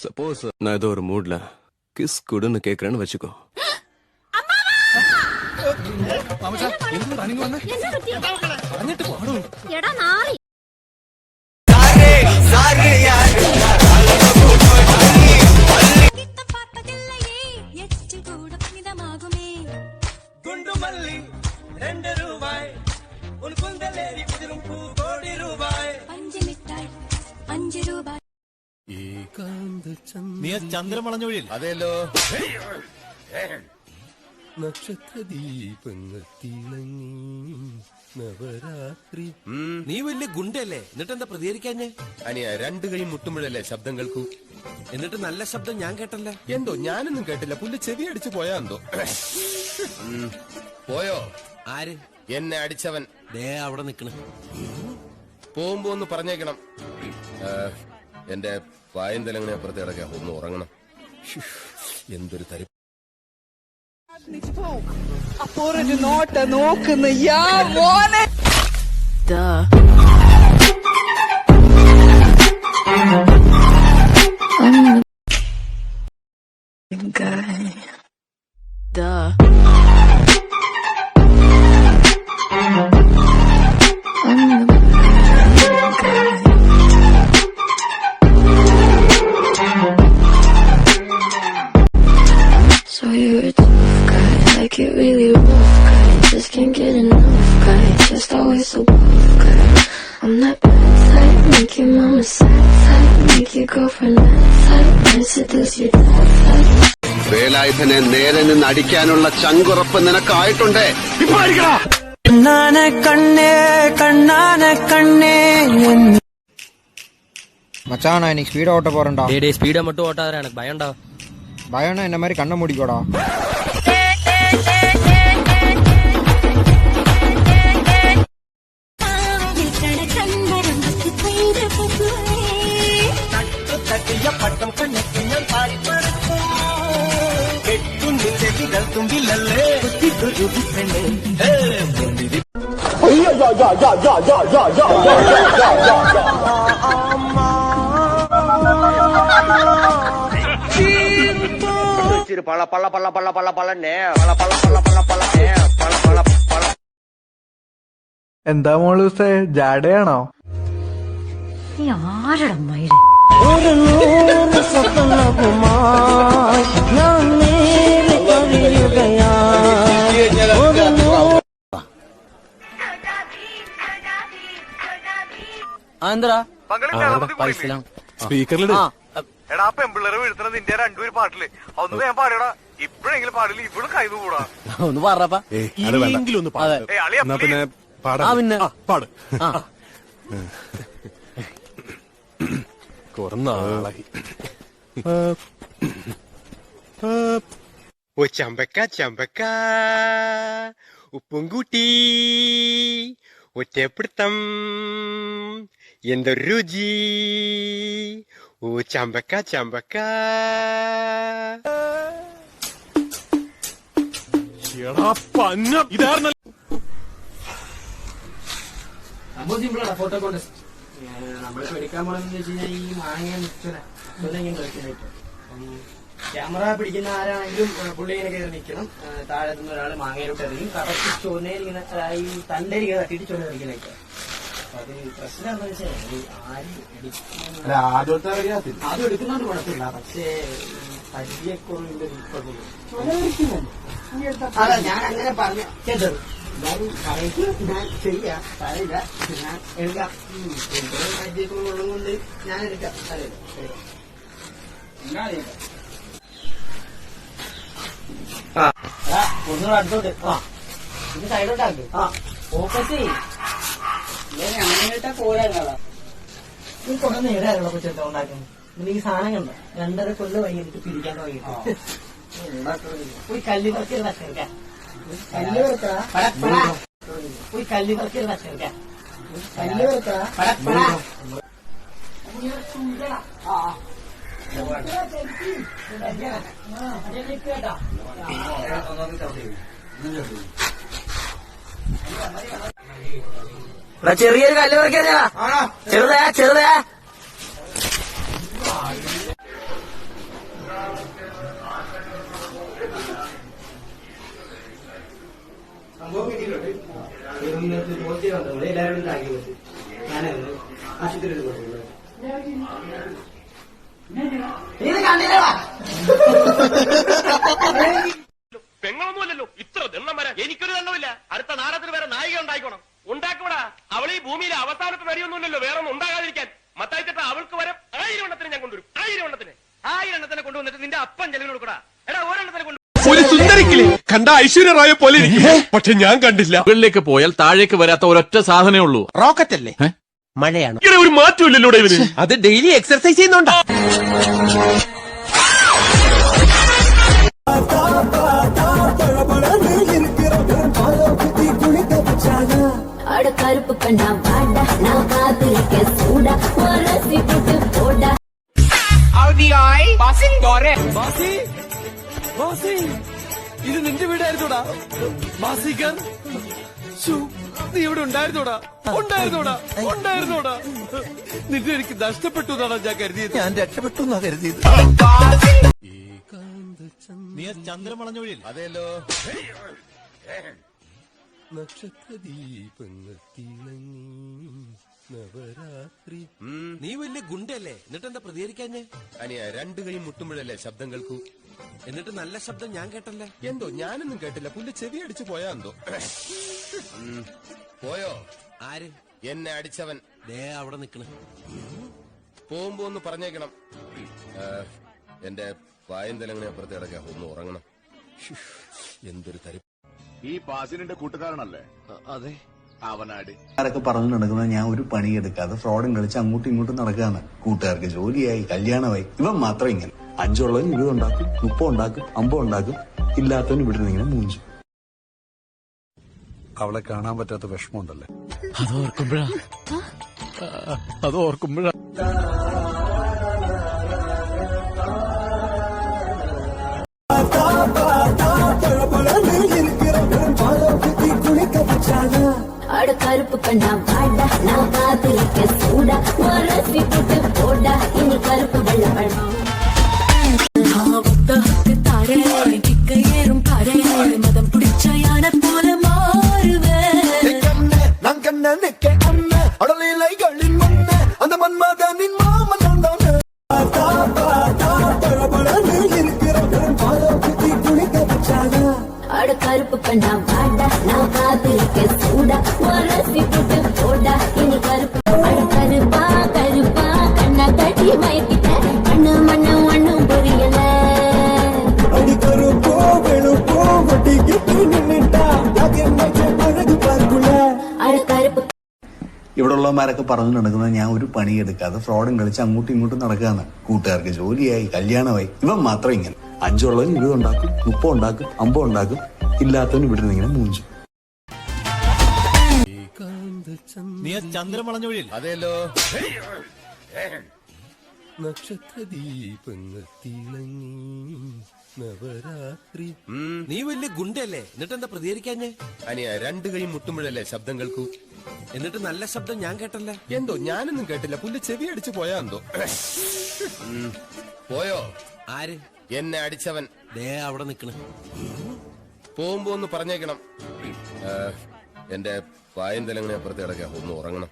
Suppose நான் ஏதோ ஒரு மூட்ல கிஸ் கொடுன்னு கேக்குறேன்னு வச்சுக்கோ. നീ ചന്ദ്രമളഞ്ഞൊഴിയിൽ അതെല്ലോ. നക്ഷത്രദീപങ്ങൾ തിളങ്ങി നവരാത്രി. നീ വലിയ ഗുണ്ടല്ലേ, എന്നിട്ടെന്താ പ്രതികരിക്കാഞ്ഞേ? അനിയ രണ്ടു കൈ മുട്ടുമ്പോഴല്ലേ ശബ്ദം കേൾക്കൂ. എന്നിട്ട് നല്ല ശബ്ദം ഞാൻ കേട്ടല്ലേ. എന്തോ ഞാനൊന്നും കേട്ടില്ല. പുല്ല് ചെവി അടിച്ചു പോയാ എന്തോ. പോയോ? ആര്? എന്നെ അടിച്ചവൻ ദേ അവിടെ നിക്കണ. പോകുമ്പോ ഒന്ന് പറഞ്ഞേക്കണം. എന്റെ പായം തലങ്ങനെ അപ്പുറത്ത് കിടക്കാം. ഒന്ന് ഉറങ്ങണം. എന്തൊരു തരി. അപ്പോ ഒരു നോട്ട നോക്കുന്ന യാ മോനെ. So you're a tough guy, like it really rough guy. Just can't get enough guy, just always so buff guy. I'm that bad type, make your mama sad type, make your girlfriend mad type, and seduce your dad type. വേലായുധനെ നേരെ നിന്ന് അടിക്കാനുള്ള ചങ്കുറപ്പ് നിനക്കായിട്ടുണ്ടേ. കണ്ണാനെ കണ്ണേ കണ്ണാനെ കണ്ണേ. மச்சான் நான் இன்னைக்கு speedo ஓட்ட போறேன்டா. டேய் ஸ்பீடா மட்டும் ஓட்டாதடா, எனக்கு பயம்டா. பயம்னா என்ன மாதிரி கண்ணை மூடிக்கோடா. பல பல பல பல பல பலன்னே பல பல பல பல பലന്നേ പല പല പല. എന്താ മോളൂസേ, ജാടയാണോ? നീ ആരടാ മയില്? ഒരു നൂറ് സ്വപ്നവുമായി ഞാൻ നേരെ കഴിയുകയായി. ഒരു നൂറ് എന്താ പൈസലാണ് സ്പീക്കറിലിട്. എടാ പെമ്പിള്ളേരെ വീഴ്ത്തണ നിന്റെ രണ്ടുപേര് പാട്ടില് ഒന്ന് ഞാൻ പാടിയടാ. ഇപ്പഴെങ്കിലും പാടില്ല, ഇവിടെ കൈന്ന് കൂടാ. ഒന്ന് പാടാ. എന്നാ പിന്നെ പാടാ. പിന്നെ പാട്. കൊറന്നാളായി. ഓ ചമ്പക്ക ചമ്പക്ക ഉപ്പും കൂട്ടി ഒറ്റപ്പിടുത്തം എന്തൊരു രുചി. ഓ ചമ്പക്ക ചമ്പക്ക. സംഭവം സിമ്പിളാണ്. ഫോട്ടോ കോൺടെസ്റ്റ് നമ്മൾ എടുക്കാൻ പോണെന്ന് വെച്ച് കഴിഞ്ഞാൽ ഈ മാങ്ങ മിക്സറ കളിക്കാനായിട്ട് ക്യാമറ പിടിക്കുന്ന ആരാണെങ്കിലും പുള്ളി ഇങ്ങനെ കയറി നിൽക്കണം. താഴെ നിന്ന് ഒരാൾ മാങ്ങയിലോട്ട് എറിയും. കറക്റ്റ് ചുവന്നേൽ ഇങ്ങനെ ഈ തണ്ടേരി തട്ടിയിട്ട് ചുവന്ന കളിക്കാനായിട്ട്. അത് പ്രശ്നം എന്താ വെച്ചാൽ ആദ്യം എടുക്കുന്നോണ്ട് കുഴപ്പമില്ല, പക്ഷേ പരിചയക്കുറവിന്റെ അതാ ഞാൻ അങ്ങനെ പറഞ്ഞ കേട്ടത്. എല്ലാവരും പറയിട്ട് ഞാൻ ചെയ്യാം, പറയില്ല, ഞാൻ എടുക്കാം. പരിചയക്കുറവുള്ളത് കൊണ്ട് ഞാൻ എടുക്കാം. ഒന്നുകൂടെ അടുത്തോട്ട്. ഇത് സൈഡോട്ടാക്ക്. ഫോക്കസ് അങ്ങനെയായിട്ടാ പോരാ. നീ കൊണ്ടു നേടാനുള്ള കൊച്ചെടുത്ത ഉണ്ടാക്കുന്നത്. എനിക്ക് സാധനം കണ്ട 2.5 കൊല്ലം വൈകിട്ട് പിരിക്കാൻ തുടങ്ങിയിട്ട് പോയി കല്ല് പറക്കി നശിക്കാം. കല്ല് വെറുക്കാ പോയി കല്ല് പറക്കി നശിക്കാം. കല്ല് വെറുക്കാ ചെറിയൊരു കല്ല് പറിക്കാ. ചെറുതാ ചെറുതാ. പോസിറ്റീവ് വന്നത് എല്ലാവരും ടാക്കി പറ്റും ഞാനൊന്ന് ആശുപത്രിയിൽ പോയിട്ടുള്ളത് പെങ്ങളൊന്നുമല്ലല്ലോ ഇത്ര ദണ്ണമര എനിക്കൊരു ദണ്ണമില്ല അടുത്ത നാടകത്തിന് വേറെ നായിക ഉണ്ടായിക്കോണം ഉണ്ടാക്കൂടാ അവൾ ഈ ഭൂമിയിലെ അവസാനത്തെ നടിയൊന്നുമില്ലല്ലോ വേറെ ഒന്നും ഉണ്ടാകാതിരിക്കാൻ മത്തായിച്ചേട്ടാ അവൾക്ക് വരെ 1000 എണ്ണത്തിന് ഞാൻ കൊണ്ടുവരും 1000 എണ്ണത്തിന് കൊണ്ടുവന്നിട്ട് നിന്റെ അപ്പം ചെലവിന് കൊടുക്കടാ എടാ ഒരെണ്ണത്തിന് കൊണ്ടു ഒരു സുന്ദരിക്കില്ലേ കണ്ട ഐശ്വര്യറായ പോലെ ഇരിക്കും പക്ഷെ ഞാൻ കണ്ടില്ല. മുകളിലേക്ക് പോയാൽ താഴേക്ക് വരാത്ത ഒരൊറ്റ സാധനമേ ഉള്ളൂ. റോക്കറ്റ് അല്ലേ? മഴയാണ് ഇങ്ങനെ ഒരു മാറ്റമില്ലല്ലോ ഇവന്. അത് ഡെയിലി എക്സർസൈസ് ചെയ്യുന്നുണ്ടോ? கருப்பு கண்ணா வாடா நான் காத்திருக்க சூடா வரசி போட்டு போடா ഇത് നിന്റെ വീടായിരുന്നോടാ ബാസിക്കർ നീ ഇവിടെ ഉണ്ടായിരുന്നോടാ നിന്നെ എനിക്ക് നഷ്ടപ്പെട്ടു എന്നാണ് ഞാൻ കരുതിയത്. ഞാൻ രക്ഷപ്പെട്ടു എന്നാ കരുതിയത്. നീ ചന്ദ്രമളഞ്ഞൊഴിയിൽ അതേലോ നക്ഷത്രദീപങ്ങൾ തിളങ്ങി നവരാത്രി. നീ വലിയ ഗുണ്ടല്ലേ, എന്നിട്ട് എന്താ പ്രതികരിക്കാഞ്ഞേ? അനിയ രണ്ടു കൈ മുട്ടുമ്പോഴല്ലേ ശബ്ദം കേൾക്കൂ. എന്നിട്ട് നല്ല ശബ്ദം ഞാൻ കേട്ടല്ലേ. എന്തോ ഞാനൊന്നും കേട്ടില്ല. പുല്ല് ചെവി അടിച്ചു പോയാ എന്തോ. പോയോ? ആര്? എന്നെ അടിച്ചവൻ ദേ അവിടെ നിക്കണ്. പോകുമ്പോ ഒന്ന് പറഞ്ഞേക്കണം. എന്റെ വായന്തലങ്ങനെ അപ്പുറത്തെ ഇടയ്ക്കാ ഒന്ന് ഉറങ്ങണം. എന്തൊരു തരി. ഈ പാസിനിന്റെ കൂട്ടുകാരനല്ലേ? അതെ. അവനാട് ആരൊക്കെ പറഞ്ഞു നടക്കുന്നത് ഞാൻ ഒരു പണിയെടുക്കാതെ ഫ്രോഡും കളിച്ച് അങ്ങോട്ടും ഇങ്ങോട്ടും നടക്കാന്ന്. കൂട്ടുകാർക്ക് ജോലിയായി, കല്യാണമായി. ഇവൻ മാത്രം ഇങ്ങനെ 5 ഉള്ളവൻ 20 ഉണ്ടാക്കും, 30 ഉണ്ടാക്കും, 50 ഉണ്ടാക്കും. ഇല്ലാത്തവൻ ഇവിടെ നിന്ന് ഇങ്ങനെ മൂഞ്ചും. അവളെ കാണാൻ പറ്റാത്ത വിഷമമുണ്ടല്ലേ? അതോർക്കുമ്പോഴാ அட கருப்பு கண்ணா வாடா நான் காத்திருக்க சூடா வரசி போட்டு போடா இனி கருப்பு வெள்ளப்பழம் ஏறும் பாரு மதம் பிடிச்ச யானை போல மாறுவேன் நான் கண்ண நிக்க அண்ணன் அடலைகளின் முன்ன அந்த மன்மதனின் மாமன் அட கருப்பு கண்ணா வாடா நான் காத்திருக்க சூடா வரசி போட்டு போடா இனி கருப்பு அட கருப்பா கருப்பா கண்ணா கட்டி மயக்கிட்ட கண்ணு மண்ணு ஒண்ணும் புரியல அடி கருப்போ வெளுப்போ வட்டி கிட்டு நின்னுட்டா அழகு பார்க்குல அட கருப்பு. ഇവിടെ ഉള്ളവന്മാരൊക്കെ പറഞ്ഞു നടക്കുന്നത് ഞാൻ ഒരു പണിയെടുക്കാതെ ഫ്രോഡും കളിച്ച് അങ്ങോട്ടും ഇങ്ങോട്ടും നടക്കാന്ന്. കൂട്ടുകാർക്ക് ജോലിയായി, കല്യാണമായി. ഇവൻ മാത്രം ഇങ്ങനെ 5 ഉള്ളവൻ 20 ഉണ്ടാക്കും, 30 ഉണ്ടാക്കും, 50 ഉണ്ടാക്കും. ഇല്ലാത്തവൻ ഇവിടെ നിന്ന് ഇങ്ങനെ മൂഞ്ചും. നീ ചന്ദ്രമളഞ്ഞൊഴിയിൽ അതേലോ നക്ഷത്രദീപങ്ങൾ തിളങ്ങി നവരാത്രി. നീ വലിയ ഗുണ്ടല്ലേ, എന്നിട്ട് എന്താ പ്രതികരിക്കാഞ്ഞേ? അനിയ രണ്ടു കൈ മുട്ടുമ്പോഴല്ലേ ശബ്ദം കേൾക്കൂ. എന്നിട്ട് നല്ല ശബ്ദം ഞാൻ കേട്ടല്ലേ. എന്തോ ഞാനൊന്നും കേട്ടില്ല. പുല്ല് ചെവി അടിച്ചു പോയാ എന്തോ. പോയോ? ആര്? എന്നെ അടിച്ചവൻ ദേ അവിടെ നിക്കണ്. പോകുമ്പോ ഒന്ന് പറഞ്ഞേക്കണം. എന്റെ വായന്തലങ്ങനെ അപ്പുറത്തെ ഇടയ്ക്കാ ഒന്ന് ഉറങ്ങണം.